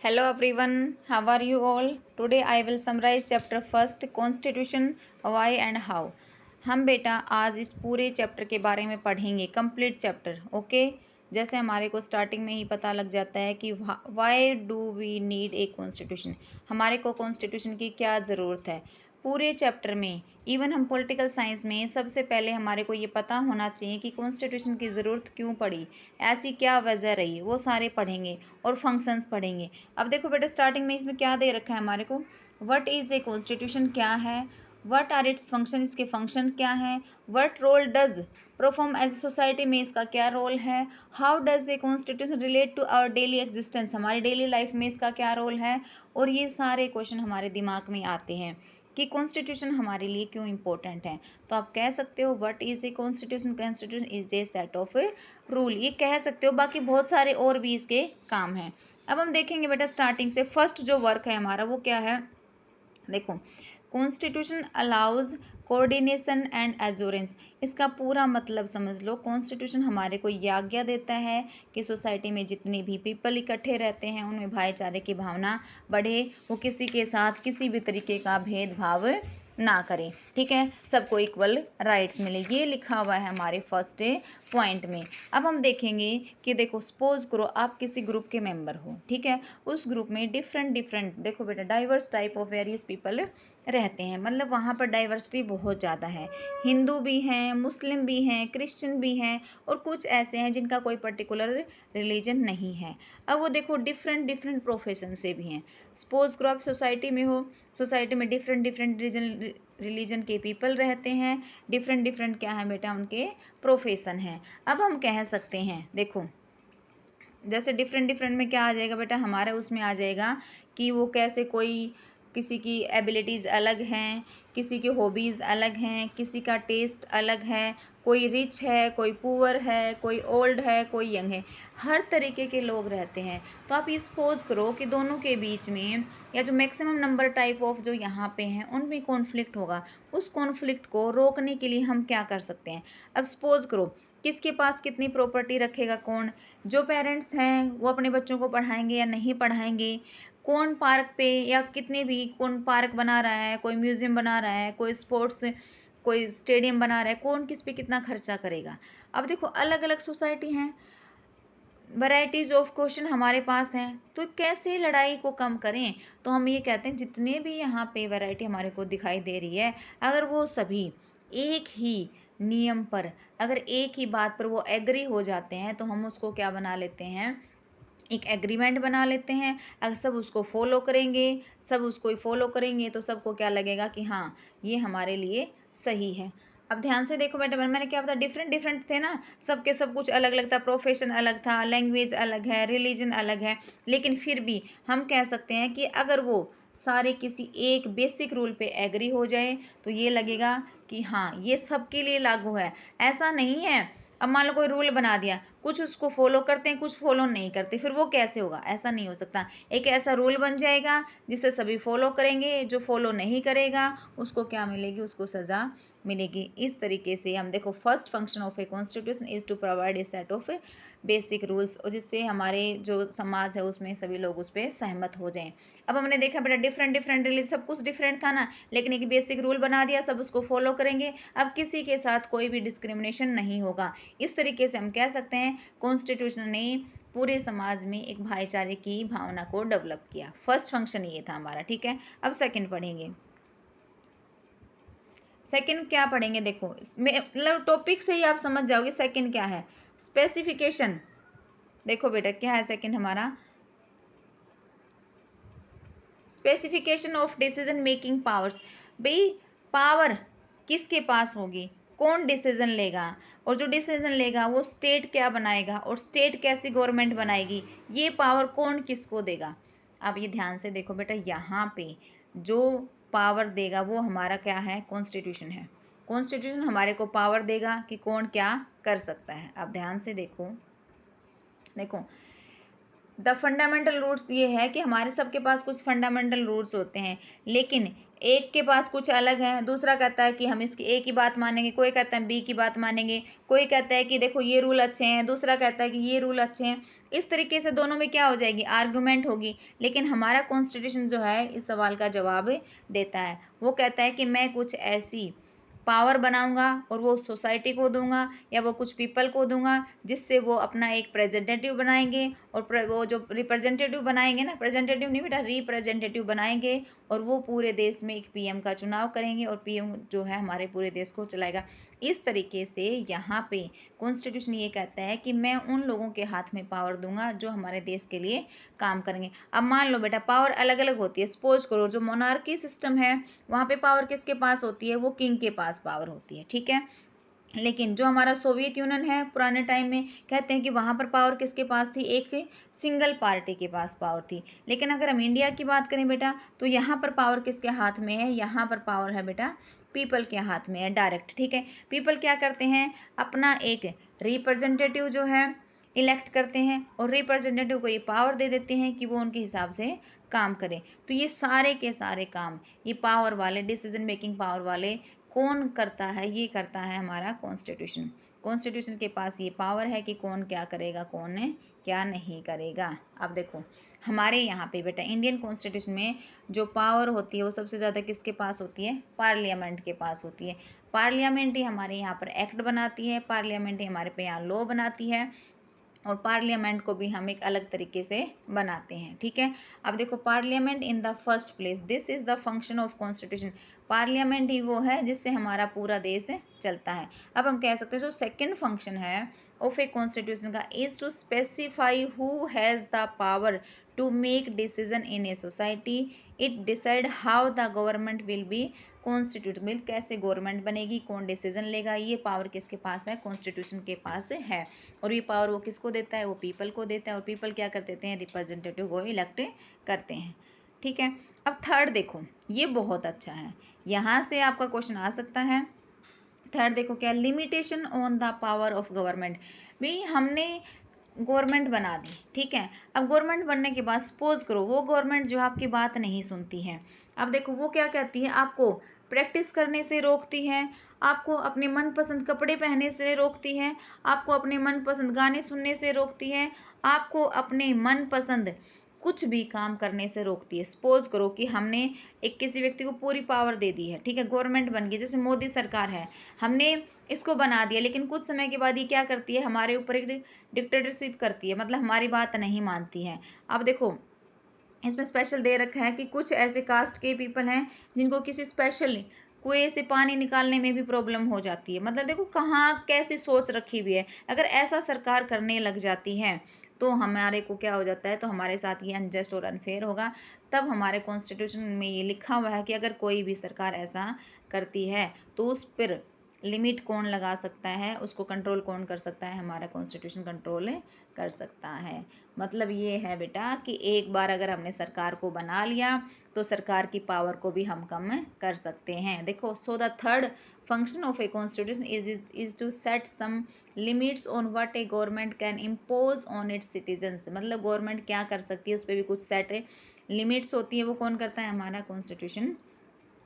Hello everyone, how are you all? Today I will summarize chapter first Constitution why and how. हम बेटा आज इस पूरे chapter के बारे में पढ़ेंगे कंप्लीट चैप्टर ओके। जैसे हमारे को स्टार्टिंग में ही पता लग जाता है कि why do we need a constitution, हमारे को कॉन्स्टिट्यूशन की क्या ज़रूरत है। पूरे चैप्टर में इवन हम पॉलिटिकल साइंस में सबसे पहले हमारे को ये पता होना चाहिए कि कॉन्स्टिट्यूशन की ज़रूरत क्यों पड़ी, ऐसी क्या वजह रही, वो सारे पढ़ेंगे और फंक्शंस पढ़ेंगे। अब देखो बेटा स्टार्टिंग में इसमें क्या दे रखा है हमारे को, व्हाट इज़ ए कॉन्स्टिट्यूशन क्या है, व्हाट आर इट्स फंक्शन, इसके फंक्शन क्या हैं, what role does perform as society में इसका क्या रोल है, how does a constitution relate to our daily existence, हमारी डेली लाइफ में इसका क्या रोल है। और ये सारे क्वेश्चन हमारे दिमाग में आते हैं कि कॉन्स्टिट्यूशन हमारे लिए क्यों इंपॉर्टेंट है। तो आप कह सकते हो what is a constitution, constitution is a set of rule, ये कह सकते हो। बाकी बहुत सारे और भी इसके काम हैं। अब हम देखेंगे बेटा स्टार्टिंग से फर्स्ट जो वर्क है हमारा वो क्या है। देखो कॉन्स्टिट्यूशन अलाउज कोऑर्डिनेशन एंड एजोरेंस, इसका पूरा मतलब समझ लो। कॉन्स्टिट्यूशन हमारे को ये आज्ञा देता है कि सोसाइटी में जितने भी पीपल इकट्ठे रहते हैं उनमें भाईचारे की भावना बढ़े, वो किसी के साथ किसी भी तरीके का भेदभाव ना करें, ठीक है, सबको इक्वल राइट्स मिले, ये लिखा हुआ है हमारे फर्स्ट पॉइंट में। अब हम देखेंगे कि देखो सपोज करो आप किसी ग्रुप के मेंबर हो, ठीक है, उस ग्रुप में डिफरेंट देखो बेटा diverse type of various people रहते हैं, मतलब वहाँ पर डाइवर्सिटी बहुत ज़्यादा है। हिंदू भी हैं, मुस्लिम भी हैं, क्रिश्चियन भी हैं और कुछ ऐसे हैं जिनका कोई पर्टिकुलर रिलीजन नहीं है। अब वो देखो डिफरेंट प्रोफेशन से भी हैं। सपोज करो आप सोसाइटी में हो, सोसाइटी में डिफरेंट रिलीजन के पीपल रहते हैं, डिफरेंट क्या है बेटा उनके प्रोफेशन हैं। अब हम कह सकते हैं देखो जैसे डिफरेंट में क्या आ जाएगा बेटा हमारा, उसमें आ जाएगा कि वो कैसे, कोई किसी की एबिलिटीज़ अलग हैं, किसी की हॉबीज़ अलग हैं, किसी का टेस्ट अलग है, कोई रिच है, कोई पुअर है, कोई ओल्ड है, कोई यंग है, हर तरीके के लोग रहते हैं। तो आप ये सपोज करो कि दोनों के बीच में या जो मैक्सिमम नंबर टाइप ऑफ जो यहाँ पे हैं उनमें कॉन्फ्लिक्ट होगा। उस कॉन्फ्लिक्ट को रोकने के लिए हम क्या कर सकते हैं। अब सपोज करो किसके पास कितनी प्रॉपर्टी रखेगा कौन, जो पेरेंट्स हैं वो अपने बच्चों को पढ़ाएंगे या नहीं पढ़ाएंगे, कौन पार्क पे या कितने भी कौन पार्क बना रहा है, कोई म्यूजियम बना रहा है, कोई स्पोर्ट्स कोई स्टेडियम बना रहा है, कौन किस पे कितना खर्चा करेगा। अब देखो अलग अलग सोसाइटी हैं, वैराइटीज ऑफ क्वेश्चन हमारे पास हैं, तो कैसे लड़ाई को कम करें। तो हम ये कहते हैं जितने भी यहाँ पे वैरायटी हमारे को दिखाई दे रही है, अगर वो सभी एक ही नियम पर, अगर एक ही बात पर वो एग्री हो जाते हैं तो हम उसको क्या बना लेते हैं, एक एग्रीमेंट बना लेते हैं। अगर सब उसको फॉलो करेंगे, सब उसको ही फॉलो करेंगे तो सबको क्या लगेगा कि हाँ ये हमारे लिए सही है। अब ध्यान से देखो बेटा मैंने क्या बताया, डिफरेंट थे ना, सबके सब कुछ अलग अलग था, प्रोफेशन अलग था, लैंग्वेज अलग है, रिलीजन अलग है, लेकिन फिर भी हम कह सकते हैं कि अगर वो सारे किसी एक बेसिक रूल पे एग्री हो जाए तो ये लगेगा कि हाँ ये सबके लिए लागू है। ऐसा नहीं है अब मान लो कोई रूल बना दिया, कुछ उसको फॉलो करते हैं कुछ फॉलो नहीं करते, फिर वो कैसे होगा, ऐसा नहीं हो सकता। एक ऐसा रूल बन जाएगा जिसे सभी फॉलो करेंगे, जो फॉलो नहीं करेगा उसको क्या मिलेगी, उसको सजा मिलेगी। इस तरीके से हम देखो first function of a constitution is to provide a set of basic rules, और जिससे हमारे जो समाज है उसमें सभी लोग उस पर सहमत हो जाएं। अब हमने देखा बेटा डिफरेंट रिलीज सब कुछ डिफरेंट था ना, लेकिन एक बेसिक रूल बना दिया, सब उसको फॉलो करेंगे, अब किसी के साथ कोई भी डिस्क्रिमिनेशन नहीं होगा। इस तरीके से हम कह सकते हैं कॉन्स्टिट्यूशन ने पूरे समाज में एक भाईचारे की भावना को डेवलप किया। फर्स्ट फंक्शन ये था हमारा, ठीक है। अब सेकंड पढ़ेंगे, सेकंड क्या पढ़ेंगे, देखो मतलब टॉपिक से ही आप समझ जाओगे सेकंड क्या है। स्पेसिफिकेशन, देखो बेटा क्या है सेकंड हमारा, specification of decision making powers. भाई पावर किसके पास होगी, कौन डिसीजन लेगा, और जो डिसीजन लेगा वो स्टेट क्या बनाएगा और स्टेट कैसी गवर्नमेंट बनाएगी, ये पावर कौन किसको देगा। अब ये ध्यान से देखो बेटा यहाँ पे जो पावर देगा वो हमारा क्या है, कॉन्स्टिट्यूशन है। कॉन्स्टिट्यूशन हमारे को पावर देगा कि कौन क्या कर सकता है। अब ध्यान से देखो, देखो द फंडामेंटल रूट्स ये है कि हमारे सबके पास कुछ फंडामेंटल रूट्स होते हैं, लेकिन एक के पास कुछ अलग है, दूसरा कहता है कि हम इसकी ए की बात मानेंगे, कोई कहता है बी की बात मानेंगे, कोई कहता है कि देखो ये रूल अच्छे हैं, दूसरा कहता है कि ये रूल अच्छे हैं। इस तरीके से दोनों में क्या हो जाएगी, आर्गुमेंट होगी। लेकिन हमारा कॉन्स्टिट्यूशन जो है इस सवाल का जवाब देता है। वो कहता है कि मैं कुछ ऐसी पावर बनाऊंगा और वो सोसाइटी को दूंगा या वो कुछ पीपल को दूंगा, जिससे वो अपना एक रिप्रेजेंटेटिव बनाएंगे, और वो जो रिप्रेजेंटेटिव बनाएंगे ना, प्रेजेंटेटिव नहीं बेटा, रिप्रेजेंटेटिव बनाएंगे, और वो पूरे देश में एक पीएम का चुनाव करेंगे और पीएम जो है हमारे पूरे देश को चलाएगा। इस तरीके से यहाँ पे कॉन्स्टिट्यूशन ये कहता है कि मैं उन लोगों के हाथ में पावर दूंगा जो हमारे देश के लिए काम करेंगे। अब मान लो बेटा पावर अलग अलग होती है, सपोज करो जो मोनार्की सिस्टम है वहाँ पे पावर किसके पास होती है, वो किंग के पास पावर होती है, ठीक है। लेकिन जो हमारा सोवियत यूनियन है पुराने टाइम में, कहते हैं कि वहां पर पावर किसके पास थी, एक सिंगल पार्टी के पास पावर थी। लेकिन अगर हम इंडिया की बात करें बेटा, तो यहाँ पर पावर किसके हाथ में है, यहाँ पर पावर है बेटा पीपल के हाथ में है डायरेक्ट, ठीक है। पीपल क्या करते हैं, अपना एक रिप्रेजेंटेटिव जो है इलेक्ट करते हैं और रिप्रेजेंटेटिव को ये पावर दे देते हैं कि वो उनके हिसाब से काम करे। तो ये सारे के सारे काम ये पावर वाले, डिसीजन मेकिंग पावर वाले कौन करता है, ये करता है हमारा कॉन्स्टिट्यूशन। कॉन्स्टिट्यूशन के पास ये पावर है कि कौन क्या करेगा, कौन क्या नहीं करेगा। अब देखो हमारे यहाँ पे बेटा इंडियन कॉन्स्टिट्यूशन में जो पावर होती है वो सबसे ज़्यादा किसके पास होती है, पार्लियामेंट के पास होती है। पार्लियामेंट ही हमारे यहाँ पर एक्ट बनाती है, पार्लियामेंट ही हमारे पे यहाँ लॉ बनाती है, और पार्लियामेंट को भी हम एक अलग तरीके से बनाते हैं, ठीक है। अब देखो parliament in the first place, this is the function of constitution. Parliament ही वो है जिससे हमारा पूरा देश चलता है। अब हम कह सकते हैं जो सेकंड फंक्शन है ऑफ ए कॉन्स्टिट्यूशन का is to specify who has the power to make decision in a society, it decide how the government will be constitute, मिल कैसे गवर्नमेंट बनेगी, कौन डिसीजन लेगा, ये पावर किसके पास है, कॉन्स्टिट्यूशन के पास है। और ये पावर वो किसको देता है, वो पीपल को देता है, और पीपल क्या कर देते हैं, रिप्रेजेंटेटिव को इलेक्ट करते हैं, ठीक है। अब थर्ड देखो, ये बहुत अच्छा है, यहाँ से आपका क्वेश्चन आ सकता है। थर्ड देखो क्या, limitation on the power of government. भाई हमने गवर्नमेंट बना दी, ठीक है। अब गवर्नमेंट बनने के बाद सपोज करो वो गवर्नमेंट जो आपकी बात नहीं सुनती है। अब देखो वो क्या कहती है, आपको प्रैक्टिस करने से रोकती है, आपको अपने मनपसंद कपड़े पहनने से रोकती है, आपको अपने मनपसंद गाने सुनने से रोकती है, आपको अपने मनपसंद कुछ भी काम करने से रोकती है। सपोज करो कि हमने एक किसी व्यक्ति को पूरी पावर दे दी है, ठीक है, गवर्नमेंट बन गई, जैसे मोदी सरकार है, हमने इसको बना दिया, लेकिन कुछ समय के बाद ये क्या करती है, हमारे ऊपर एक डिक्टेटरशिप करती है, मतलब हमारी बात नहीं मानती है। अब देखो इसमें स्पेशल दे रखा है कि कुछ ऐसे कास्ट के पीपल हैं जिनको किसी स्पेशल कुएं से पानी निकालने में भी प्रॉब्लम हो जाती है। मतलब देखो कहाँ कैसी सोच रखी हुई है। अगर ऐसा सरकार करने लग जाती है तो हमारे को क्या हो जाता है, तो हमारे साथ ये अनजस्ट और अनफेयर होगा। तब हमारे कॉन्स्टिट्यूशन में ये लिखा हुआ है कि अगर कोई भी सरकार ऐसा करती है तो उस पर लिमिट कौन लगा सकता है, उसको कंट्रोल कौन कर सकता है, हमारा कॉन्स्टिट्यूशन कंट्रोल कर सकता है। मतलब ये है बेटा कि एक बार अगर हमने सरकार को बना लिया तो सरकार की पावर को भी हम कम कर सकते हैं। देखो so the third function of a constitution is to set some limits on what a government can impose on its citizens. मतलब गवर्नमेंट क्या कर सकती है उस पर भी कुछ सेट लिमिट्स होती है, वो कौन करता है, हमारा कॉन्स्टिट्यूशन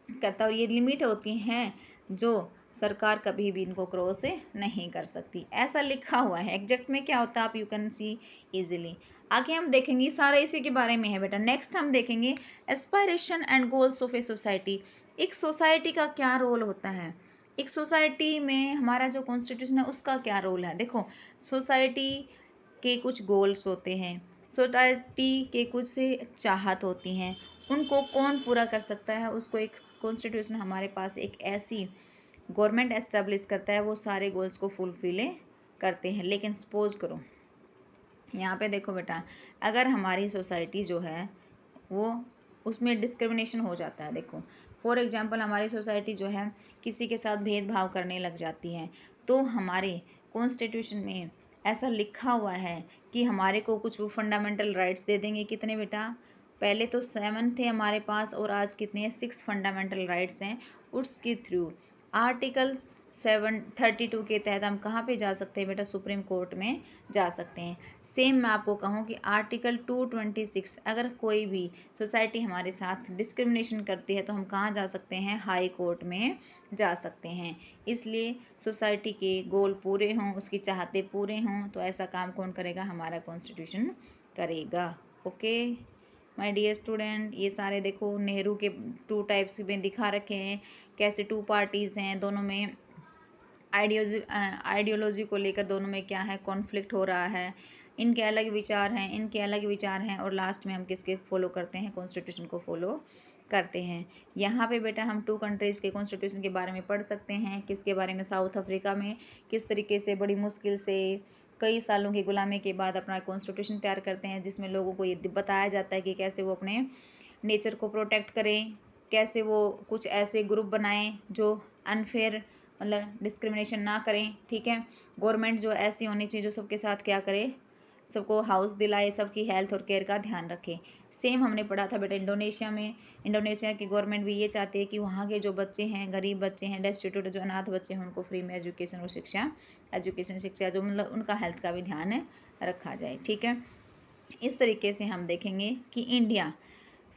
करता है। और ये लिमिट होती हैं जो सरकार कभी भी इनको क्रॉस नहीं कर सकती, ऐसा लिखा हुआ है। एग्जैक्ट में क्या होता है आप यू कैन सी इजीली। आगे हम देखेंगे सारा इसी के बारे में है बेटा। नेक्स्ट हम देखेंगे aspiration and goals of a society. एक सोसाइटी का क्या रोल होता है, एक सोसाइटी में हमारा जो कॉन्स्टिट्यूशन है उसका क्या रोल है। देखो सोसाइटी के कुछ गोल्स होते हैं, सोसाइटी के कुछ से चाहत होती हैं, उनको कौन पूरा कर सकता है, उसको एक कॉन्स्टिट्यूशन हमारे पास एक ऐसी गवर्नमेंट एस्टेब्लिश करता है, वो सारे गोल्स को फुलफिल करते हैं। लेकिन सपोज करो यहाँ पे देखो बेटा, अगर हमारी सोसाइटी जो है वो उसमें डिस्क्रिमिनेशन हो जाता है। देखो फॉर एग्जांपल हमारी सोसाइटी जो है किसी के साथ भेदभाव करने लग जाती है, तो हमारे कॉन्स्टिट्यूशन में ऐसा लिखा हुआ है कि हमारे को कुछ वो फंडामेंटल राइट्स दे देंगे। कितने बेटा, पहले तो 7 थे हमारे पास और आज कितने हैं, 6 फंडामेंटल राइट्स हैं। उसके थ्रू आर्टिकल 732 के तहत हम कहाँ पे जा सकते हैं बेटा, सुप्रीम कोर्ट में जा सकते हैं। सेम मैं आपको कहूँ कि आर्टिकल 226, अगर कोई भी सोसाइटी हमारे साथ डिस्क्रिमिनेशन करती है तो हम कहाँ जा सकते हैं, हाई कोर्ट में जा सकते हैं। इसलिए सोसाइटी के गोल पूरे हों, उसकी चाहते पूरे हों, तो ऐसा काम कौन करेगा, हमारा कॉन्स्टिट्यूशन करेगा। ओके माय डियर स्टूडेंट, ये सारे देखो नेहरू के 2 टाइप्स में दिखा रखे हैं, कैसे 2 पार्टीज़ हैं, दोनों में आइडियोलॉजी को लेकर दोनों में क्या है, कॉन्फ्लिक्ट हो रहा है, इनके अलग विचार हैं, इनके अलग विचार हैं, और लास्ट में हम किसके फॉलो करते हैं, कॉन्स्टिट्यूशन को फॉलो करते हैं। यहाँ पे बेटा हम 2 कंट्रीज़ के कॉन्स्टिट्यूशन के बारे में पढ़ सकते हैं। किसके बारे में, साउथ अफ्रीका में किस तरीके से बड़ी मुश्किल से कई सालों की गुलामी के बाद अपना कॉन्स्टिट्यूशन तैयार करते हैं, जिसमें लोगों को ये बताया जाता है कि कैसे वो अपने नेचर को प्रोटेक्ट करें, कैसे वो कुछ ऐसे ग्रुप बनाएं जो अनफेयर मतलब डिस्क्रिमिनेशन ना करें, ठीक है। गवर्नमेंट जो ऐसी होनी चाहिए जो सबके साथ क्या करे, सबको हाउस दिलाए, सबकी हेल्थ और केयर का ध्यान रखे। सेम हमने पढ़ा था बेटा इंडोनेशिया में, इंडोनेशिया की गवर्नमेंट भी ये चाहती है कि वहाँ के जो बच्चे हैं, गरीब बच्चे हैं, डेस्टिट्यूट जो अनाथ बच्चे हैं, उनको फ्री में एजुकेशन और शिक्षा जो मतलब उनका हेल्थ का भी ध्यान रखा जाए, ठीक है। इस तरीके से हम देखेंगे कि India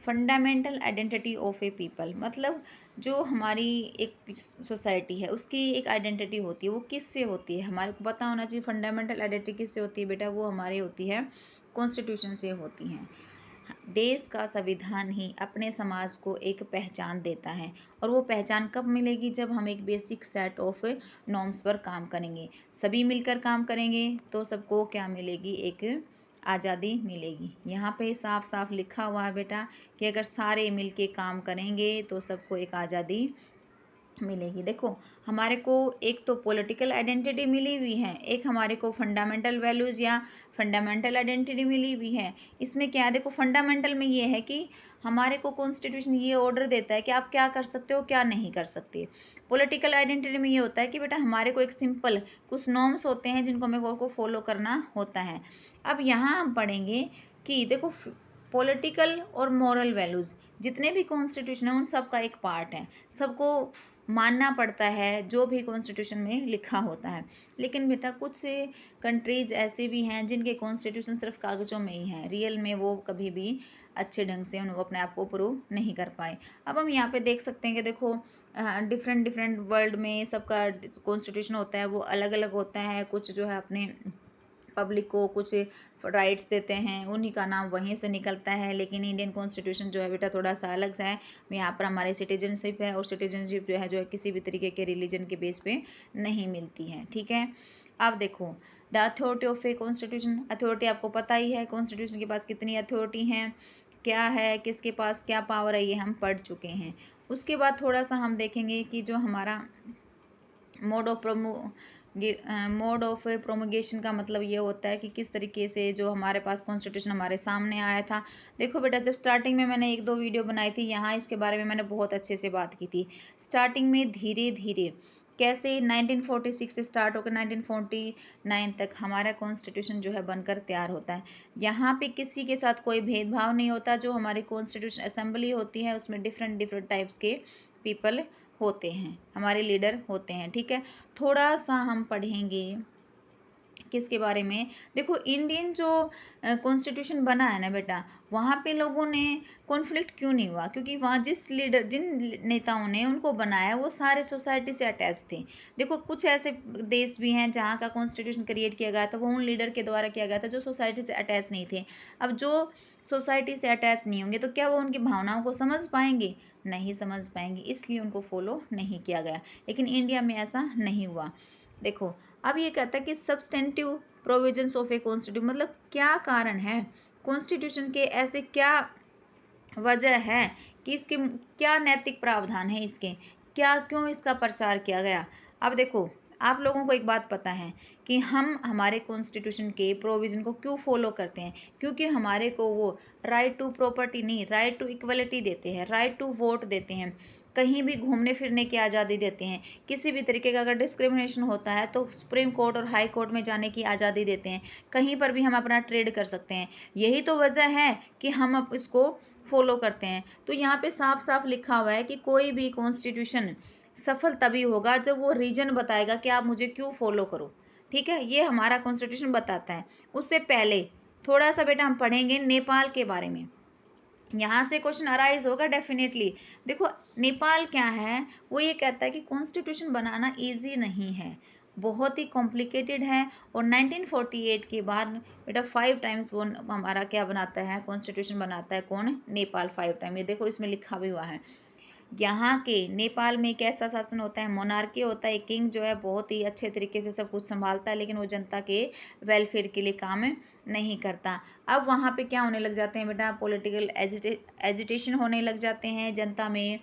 fundamental identity of A people, मतलब जो हमारी एक सोसाइटी है उसकी एक आइडेंटिटी होती है, वो किससे होती है, हमारे को पता होना चाहिए। फंडामेंटल आइडेंटिटी किससे होती है बेटा, वो हमारी होती है कॉन्स्टिट्यूशन से होती है। देश का संविधान ही अपने समाज को एक पहचान देता है, और वो पहचान कब मिलेगी, जब हम एक बेसिक सेट ऑफ नॉर्म्स पर काम करेंगे, सभी मिलकर काम करेंगे तो सबको क्या मिलेगी, एक आज़ादी मिलेगी। यहाँ पे साफ साफ लिखा हुआ है बेटा कि अगर सारे मिलके काम करेंगे तो सबको एक आज़ादी मिलेगी। देखो हमारे को एक तो पॉलिटिकल आइडेंटिटी मिली हुई है, एक हमारे को फंडामेंटल वैल्यूज़ या फंडामेंटल आइडेंटिटी मिली हुई है। इसमें क्या है, देखो फंडामेंटल में ये है कि हमारे को कॉन्स्टिट्यूशन ये ऑर्डर देता है कि आप क्या कर सकते हो, क्या नहीं कर सकते। पॉलिटिकल आइडेंटिटी में ये होता है कि बेटा हमारे को एक सिंपल कुछ नॉर्म्स होते हैं जिनको मेरे को फॉलो करना होता है। अब यहाँ हम पढ़ेंगे कि देखो पॉलिटिकल और मॉरल वैल्यूज़ जितने भी कॉन्स्टिट्यूशन है उन सब का एक पार्ट है, सबको मानना पड़ता है जो भी कॉन्स्टिट्यूशन में लिखा होता है। लेकिन बेटा कुछ से कंट्रीज ऐसे भी हैं जिनके कॉन्स्टिट्यूशन सिर्फ कागज़ों में ही हैं, रियल में वो कभी भी अच्छे ढंग से उनको अपने आप को प्रूव नहीं कर पाए। अब हम यहाँ पे देख सकते हैं कि देखो डिफरेंट वर्ल्ड में सबका कॉन्स्टिट्यूशन होता है, वो अलग अलग होता है। कुछ जो है अपने पब्लिक को कुछ राइट्स देते हैं, उन्हीं का नाम वहीं से निकलता है। लेकिन इंडियन कॉन्स्टिट्यूशन जो है बेटा थोड़ा सा अलग सा है, यहाँ पर हमारी सिटीजनशिप है, और सिटीजनशिप जो है किसी भी तरीके के रिलीजन के बेस पे नहीं मिलती है, ठीक है। अब देखो the authority of a constitution, authority आपको पता ही है कॉन्स्टिट्यूशन के पास कितनी अथॉरिटी हैं, क्या है, किसके पास क्या पावर है, ये हम पढ़ चुके हैं। उसके बाद थोड़ा सा हम देखेंगे कि जो हमारा मोड ऑफ प्रोमोगेशन का मतलब ये होता है कि किस तरीके से जो हमारे पास कॉन्स्टिट्यूशन हमारे सामने आया था। देखो बेटा जब स्टार्टिंग में मैंने 1-2 वीडियो बनाई थी, यहाँ इसके बारे में मैंने बहुत अच्छे से बात की थी। स्टार्टिंग में धीरे धीरे कैसे 1946 से स्टार्ट होकर 1949 तक हमारा कॉन्स्टिट्यूशन जो है बनकर तैयार होता है। यहाँ पे किसी के साथ कोई भेदभाव नहीं होता। जो हमारी कॉन्स्टिट्यूशन असेंबली होती है उसमें डिफरेंट टाइप्स के पीपल होते हैं, हमारे लीडर होते हैं, ठीक है। थोड़ा सा हम पढ़ेंगे किसके बारे में, देखो इंडियन जो कॉन्स्टिट्यूशन बना है ना बेटा, वहाँ पे लोगों ने कॉन्फ्लिक्ट क्यों नहीं हुआ, क्योंकि वहाँ जिन नेताओं ने उनको बनाया वो सारे सोसाइटी से अटैच थे। देखो कुछ ऐसे देश भी हैं जहाँ का कॉन्स्टिट्यूशन क्रिएट किया गया था वो उन लीडर के द्वारा किया गया था जो सोसाइटी से अटैच नहीं थे। अब जो सोसाइटी से अटैच नहीं होंगे तो क्या वो उनकी भावनाओं को समझ पाएंगे, नहीं समझ पाएंगे, इसलिए उनको फॉलो नहीं किया गया। लेकिन इंडिया में ऐसा नहीं हुआ। देखो अब ये कहता है कि substantive provisions of a constitution, मतलब क्या कारण है कॉन्स्टिट्यूशन के, ऐसे क्या वजह है कि इसके क्या नैतिक प्रावधान है, इसके क्या क्यों इसका प्रचार किया गया। अब देखो आप लोगों को एक बात पता है कि हम हमारे कॉन्स्टिट्यूशन के प्रोविज़न को क्यों फॉलो करते हैं, क्योंकि हमारे को वो राइट टू प्रॉपर्टी नहीं, राइट टू इक्वलिटी देते हैं, राइट टू वोट देते हैं, कहीं भी घूमने फिरने की आज़ादी देते हैं, किसी भी तरीके का अगर डिस्क्रिमिनेशन होता है तो सुप्रीम कोर्ट और हाई कोर्ट में जाने की आज़ादी देते हैं, कहीं पर भी हम अपना ट्रेड कर सकते हैं। यही तो वजह है कि हम अब इसको फॉलो करते हैं। तो यहाँ पे साफ साफ लिखा हुआ है कि कोई भी कॉन्स्टिट्यूशन सफल तभी होगा जब वो रीजन बताएगा कि आप मुझे क्यों फॉलो करो। ठीक है, ये हमारा कॉन्स्टिट्यूशन बताता है। उससे पहले थोड़ा सा बेटा हम पढ़ेंगे नेपाल के बारे में। यहाँ से क्वेश्चन अराइज होगा डेफिनेटली। देखो नेपाल क्या है, वो ये कहता है कि कॉन्स्टिट्यूशन बनाना इजी नहीं है, बहुत ही कॉम्प्लिकेटेड है। और 1948 के बाद बेटा 5 टाइम्स वो हमारा क्या बनाता है, कॉन्स्टिट्यूशन बनाता है। कौन? नेपाल 5 टाइम। ये देखो इसमें लिखा भी हुआ है। यहाँ के नेपाल में कैसा शासन होता है? मोनार्की होता है। किंग जो है बहुत ही अच्छे तरीके से सब कुछ संभालता है, लेकिन वो जनता के वेलफेयर के लिए काम नहीं करता। अब वहाँ पे क्या होने लग जाते हैं बेटा? पॉलिटिकल एजिटेशन होने लग जाते हैं जनता में।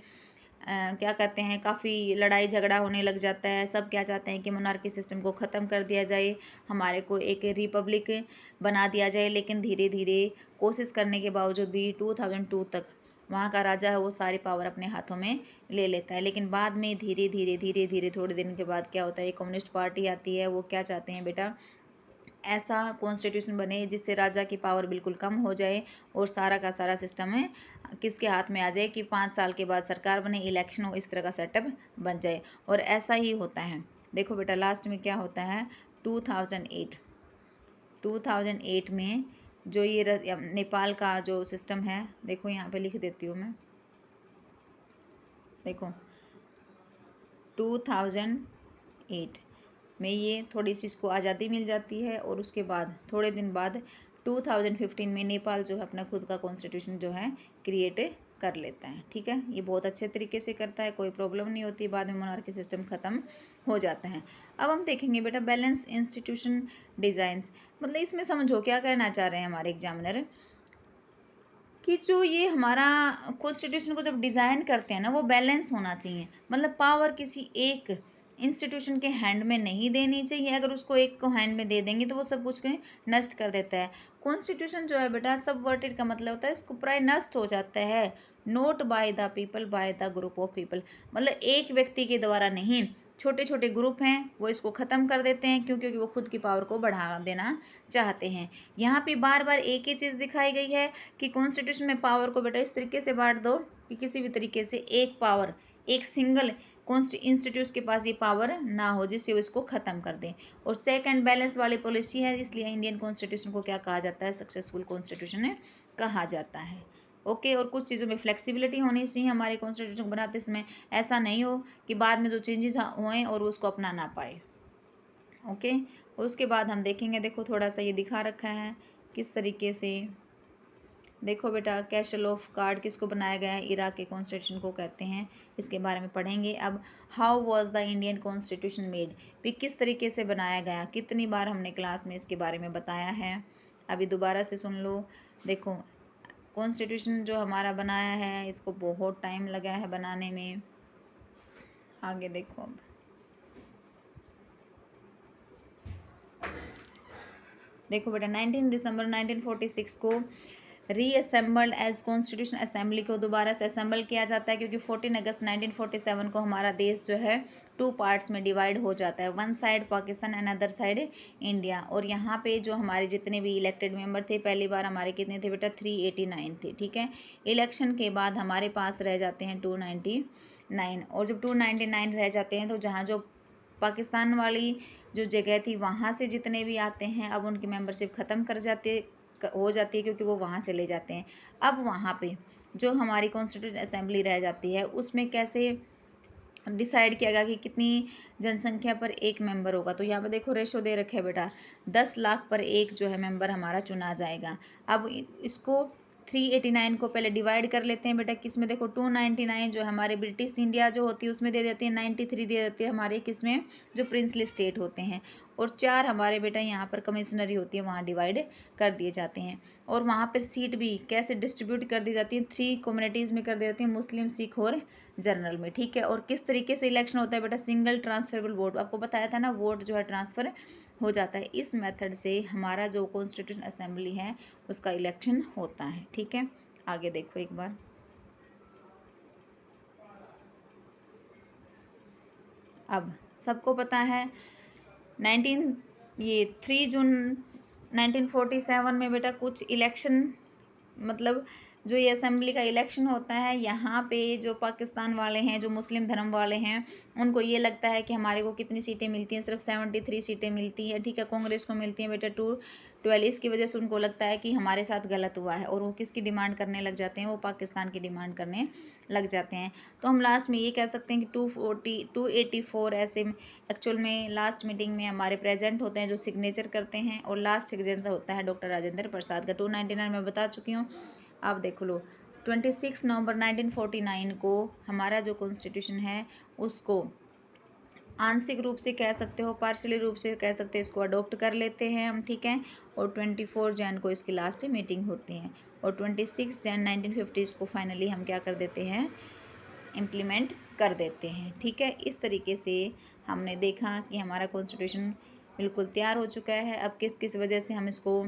क्या कहते हैं, काफ़ी लड़ाई झगड़ा होने लग जाता है। सब क्या चाहते हैं कि मोनार्की सिस्टम को ख़त्म कर दिया जाए, हमारे को एक रिपब्लिक बना दिया जाए। लेकिन धीरे धीरे कोशिश करने के बावजूद भी 2002 तक वहाँ का राजा है वो सारी पावर अपने हाथों में ले लेता है। लेकिन बाद में धीरे धीरे थोड़े दिन के बाद क्या होता है, कम्युनिस्ट पार्टी आती है। वो क्या चाहते हैं बेटा? ऐसा कॉन्स्टिट्यूशन बने जिससे राजा की पावर बिल्कुल कम हो जाए और सारा का सारा सिस्टम है किसके हाथ में आ जाए कि 5 साल के बाद सरकार बने, इलेक्शन हो, इस तरह का सेटअप बन जाए। और ऐसा ही होता है। देखो बेटा लास्ट में क्या होता है, 2008 में जो ये नेपाल का जो सिस्टम है, देखो यहाँ पे लिख देती हूँ मैं। देखो 2008 में ये थोड़ी सी इसको आज़ादी मिल जाती है और उसके बाद थोड़े दिन बाद 2015 में नेपाल जो है अपना खुद का कॉन्स्टिट्यूशन जो है क्रिएट कर लेता है। ठीक है, ये बहुत अच्छे तरीके से करता है, कोई प्रॉब्लम नहीं होती। बाद में मोनार्की सिस्टम खत्म हो जाता है। अब हम देखेंगे बेटा बैलेंस इंस्टीट्यूशन डिजाइंस। मतलब इसमें समझो क्या करना चाह रहे हैं हमारे एग्जामिनर, कि जो ये हमारा कॉन्स्टिट्यूशन को जब डिज़ाइन करते हैं ना, वो बैलेंस होना चाहिए। मतलब पावर किसी एक इंस्टीट्यूशन के हैंड में नहीं देनी चाहिए। अगर उसको एक को हैंड में दे देंगे तो वो सब कुछ नष्ट कर देता है। कॉन्स्टिट्यूशन जो है बेटा सबवर्टेड का मतलब होता है इसको प्राय नष्ट हो जाता है। Note by the people, by the group of people. मतलब एक व्यक्ति के द्वारा नहीं, छोटे छोटे ग्रुप हैं वो इसको ख़त्म कर देते हैं, क्योंकि वो खुद की पावर को बढ़ा देना चाहते हैं। यहाँ पे बार बार एक ही चीज़ दिखाई गई है कि कॉन्स्टिट्यूशन में पावर को बेटा इस तरीके से बांट दो कि किसी भी तरीके से एक पावर, एक सिंगल इंस्टीट्यूट के पास ये पावर ना हो जिससे वो इसको ख़त्म कर दें। और चेक एंड बैलेंस वाली पॉलिसी है, इसलिए इंडियन कॉन्स्टिट्यूशन को क्या कहा जाता है? सक्सेसफुल कॉन्स्टिट्यूशन कहा जाता है। ओके, और कुछ चीज़ों में फ्लेक्सिबिलिटी होनी चाहिए हमारे कॉन्स्टिट्यूशन को बनाते समय। ऐसा नहीं हो कि बाद में जो चेंजेस हुए और उसको अपना ना पाए। ओके, उसके बाद हम देखेंगे, देखो थोड़ा सा ये दिखा रखा है किस तरीके से। देखो बेटा कैसल ऑफ कार्ड किसको बनाया गया है? इराक के कॉन्स्टिट्यूशन को कहते हैं। इसके बारे में पढ़ेंगे। अब how was the Indian constitution made, भी किस तरीके से बनाया गया? कितनी बार हमने क्लास में इसके बारे में बताया है, अभी दोबारा से सुन लो। देखो कॉन्स्टिट्यूशन जो हमारा बनाया है इसको बहुत टाइम लगा है बनाने में। आगे देखो, अब देखो बेटा 19 दिसंबर 1946 को रीअसेंबल्ड एज कॉन्स्टिट्यूशन असेंबली को दोबारा से असेंबल किया जाता है, क्योंकि 14 अगस्त 1947 को हमारा देश जो है 2 पार्ट्स में डिवाइड हो जाता है। One side Pakistan and other side India. और यहाँ पे जो हमारे जितने भी इलेक्टेड मेंबर थे, पहली बार हमारे कितने थे बेटा? 389 थे। ठीक है, इलेक्शन के बाद हमारे पास रह जाते हैं 299। और जब 299 रह जाते हैं तो जहाँ जो पाकिस्तान वाली जो जगह थी वहाँ से जितने भी आते हैं अब उनकी मेंबरशिप ख़त्म हो जाती है, क्योंकि वो वहाँ चले जाते हैं। अब वहाँ पे जो हमारी कॉन्स्टिट्यूंट असेंबली रह जाती है उसमें कैसे डिसाइड किया गया कि कितनी जनसंख्या पर एक मेंबर होगा? तो यहाँ पे देखो रेशो दे रखे है बेटा, 10 लाख पर एक जो है मेंबर हमारा चुना जाएगा। अब इसको 389 को पहले डिवाइड कर लेते हैं बेटा किस में? देखो 299 जो हमारे ब्रिटिश इंडिया जो होती है उसमें दे देते हैं, 93 दे देते हैं हमारे किसमें? जो प्रिंसली स्टेट होते हैं। और 4 हमारे बेटा यहाँ पर कमिश्नरी होती है, वहाँ डिवाइड कर दिए जाते हैं। और वहाँ पर सीट भी कैसे डिस्ट्रीब्यूट कर दी जाती है? 3 कम्युनिटीज़ में कर दी जाती है, मुस्लिम, सिख और जनरल में। ठीक है, और किस तरीके से इलेक्शन होता है बेटा? Single transferable vote. आपको बताया था ना, वोट जो है ट्रांसफर हो जाता है। इस मेथड से हमारा जो कॉन्स्टिट्यूशन असेंबली है उसका इलेक्शन होता है। ठीक है, आगे देखो एक बार। अब सबको पता है 3 जून 1947 में बेटा कुछ इलेक्शन मतलब जो ये असेंबली का इलेक्शन होता है, यहाँ पे जो पाकिस्तान वाले हैं, जो मुस्लिम धर्म वाले हैं, उनको ये लगता है कि हमारे को कितनी सीटें मिलती हैं, सिर्फ 73 सीटें मिलती है, ठीक है। कांग्रेस को मिलती हैं बेटा 212। इसकी वजह से उनको लगता है कि हमारे साथ गलत हुआ है, और वो किसकी डिमांड करने लग जाते हैं, वो पाकिस्तान की डिमांड करने लग जाते हैं। तो हम लास्ट में ये कह सकते हैं कि 284 ऐसे एक्चुअल में लास्ट मीटिंग में हमारे प्रेजेंट होते हैं, जो सिग्नेचर करते हैं, और लास्ट सिग्नेचर होता है डॉक्टर राजेंद्र प्रसाद का। 299 मैं बता चुकी हूँ, आप देख लो। 26 नवंबर 1949 को हमारा जो कॉन्स्टिट्यूशन है उसको आंशिक रूप से कह सकते हो, पार्शियली रूप से कह सकते हैं, इसको अडोप्ट कर लेते हैं हम, ठीक है। और 24 जैन को इसकी लास्ट मीटिंग होती है, और 26 जैन 1950 को फाइनली हम क्या कर देते हैं, इम्प्लीमेंट कर देते हैं, ठीक है। इस तरीके से हमने देखा कि हमारा कॉन्स्टिट्यूशन बिल्कुल तैयार हो चुका है। अब किस किस वजह से हम इसको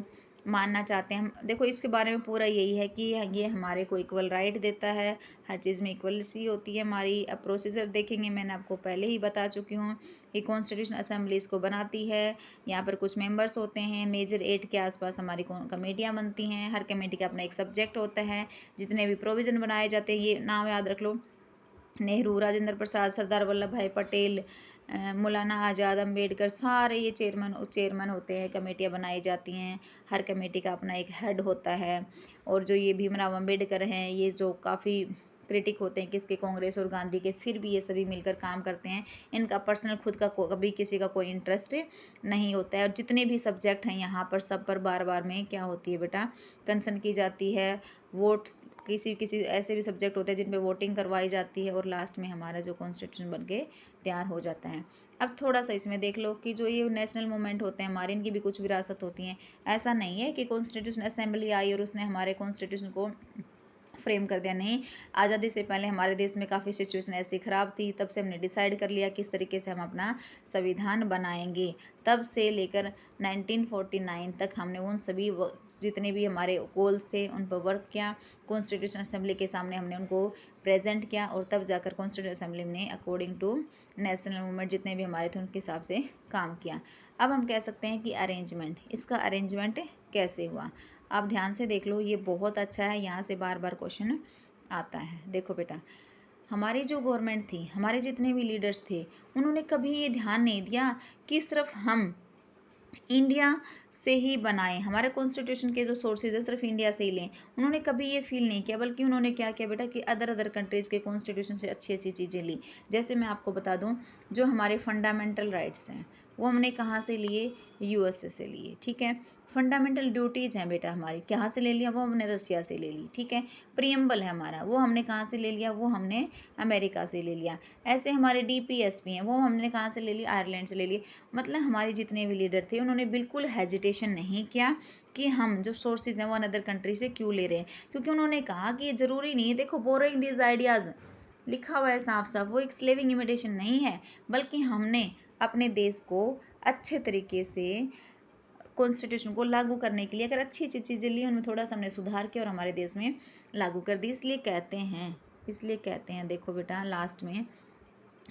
मानना चाहते हैं, हम देखो इसके बारे में पूरा यही है कि ये हमारे को इक्वल राइट देता है, हर चीज़ में इक्वलिटी होती है हमारी। अब प्रोसीजर देखेंगे, मैंने आपको पहले ही बता चुकी हूँ कि कॉन्स्टिट्यूशन असेंबली इसको बनाती है। यहाँ पर कुछ मेंबर्स होते हैं, मेजर 8 के आसपास हमारी कमेटियाँ बनती हैं, हर कमेटी का अपना एक सब्जेक्ट होता है। जितने भी प्रोविज़न बनाए जाते हैं, ये नाम याद रख लो, नेहरू, राजेंद्र प्रसाद, सरदार वल्लभ भाई पटेल, मौलाना आज़ाद, अम्बेडकर, सारे ये चेयरमैन होते हैं, कमेटियाँ बनाई जाती हैं। हर कमेटी का अपना एक हेड होता है। और जो ये भीमराव अम्बेडकर हैं, ये जो काफ़ी क्रिटिक होते हैं किसके, कांग्रेस और गांधी के, फिर भी ये सभी मिलकर काम करते हैं। इनका पर्सनल खुद का कभी किसी का कोई इंटरेस्ट नहीं होता है। और जितने भी सब्जेक्ट हैं यहाँ पर, सब पर बार बार में क्या होती है बेटा, कंसर्न की जाती है। वोट किसी ऐसे भी सब्जेक्ट होते हैं जिन पे वोटिंग करवाई जाती है, और लास्ट में हमारा जो कॉन्स्टिट्यूशन बन के तैयार हो जाता है। अब थोड़ा सा इसमें देख लो कि जो ये नेशनल मूवमेंट होते हैं हमारे, इनकी भी कुछ विरासत होती है। ऐसा नहीं है कि कॉन्स्टिट्यूशन असेंबली आई और उसने हमारे कॉन्स्टिट्यूशन को फ्रेम कर दिया, नहीं। आज़ादी से पहले हमारे देश में काफ़ी सिचुएशन ऐसी ख़राब थी, तब से हमने डिसाइड कर लिया किस तरीके से हम अपना संविधान बनाएंगे। तब से लेकर 1949 तक हमने उन सभी जितने भी हमारे गोल्स थे उन पर वर्क किया, कॉन्स्टिट्यूशन असेंबली के सामने हमने उनको प्रेजेंट किया, और तब जाकर कॉन्स्टिट्यूशन असेंबली ने अकॉर्डिंग टू नेशनल मूवमेंट जितने भी हमारे थे उनके हिसाब से काम किया। अब हम कह सकते हैं कि अरेंजमेंट, इसका अरेंजमेंट कैसे हुआ, आप ध्यान से देख लो, ये बहुत अच्छा है, यहाँ से बार बार क्वेश्चन आता है। देखो बेटा, हमारी जो गवर्नमेंट थी, हमारे जितने भी लीडर्स थे, उन्होंने कभी ये ध्यान नहीं दिया कि सिर्फ हम इंडिया से ही बनाए, हमारे कॉन्स्टिट्यूशन के जो सोर्सेज है सिर्फ इंडिया से ही लें। उन्होंने कभी ये फील नहीं किया, बल्कि उन्होंने क्या किया बेटा कि अदर कंट्रीज़ के कॉन्स्टिट्यूशन से अच्छी अच्छी चीज़ें ली। जैसे मैं आपको बता दूं, जो हमारे फंडामेंटल राइट्स हैं वो हमने कहाँ से लिए, यूएसए से लिए, ठीक है। फंडामेंटल ड्यूटीज़ हैं बेटा हमारी, कहाँ से ले लिया, वो हमने रसिया से ले ली, ठीक है। प्रियम्बल है हमारा, वो हमने कहाँ से ले लिया, वो हमने अमेरिका से ले लिया। ऐसे हमारे डीपीएस भी हैं, वो हमने कहाँ से ले ली, आयरलैंड से ले ली। मतलब हमारे जितने भी लीडर थे उन्होंने बिल्कुल हेजिटेशन नहीं किया कि हम जो सोर्सेज हैं वो अनदर कंट्री से क्यों ले रहे हैं, क्योंकि उन्होंने कहा कि ये ज़रूरी नहीं है। देखो, बोरोइंग दीज आइडियाज़ लिखा हुआ है साफ साफ, वो एक स्लेविंग इमिटेशन नहीं है, बल्कि हमने अपने देश को अच्छे तरीके से कॉन्स्टिट्यूशन को लागू करने के लिए अगर अच्छी अच्छी चीज़ें ली, उनमें थोड़ा सा हमने सुधार किया और हमारे देश में लागू कर दी। इसलिए कहते हैं देखो बेटा, लास्ट में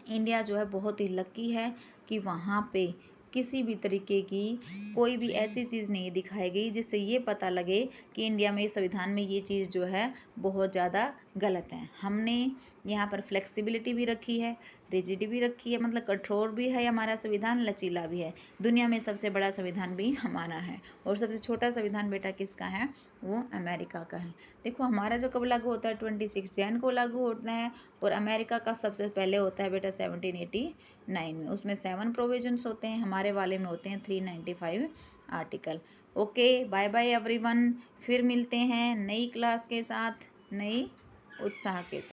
इंडिया जो है बहुत ही लकी है कि वहाँ पे किसी भी तरीके की कोई भी ऐसी चीज़ नहीं दिखाई गई जिससे ये पता लगे कि इंडिया में संविधान में ये चीज़ जो है बहुत ज़्यादा गलत है। हमने यहाँ पर फ्लेक्सिबिलिटी भी रखी है, रिजिडिटी भी रखी है, मतलब कठोर भी है हमारा संविधान, लचीला भी है। दुनिया में सबसे बड़ा संविधान भी हमारा है, और सबसे छोटा संविधान बेटा किसका है, वो अमेरिका का है। देखो, हमारा जो कब लागू होता है 26 जैन को लागू होता है, और अमेरिका का सबसे पहले होता है बेटा 1789 में। उसमें 7 प्रोविजंस होते हैं, हमारे वाले में होते हैं 395 article. Okay, bye bye everyone, फिर मिलते हैं नई क्लास के साथ, नई उत्साह के साथ।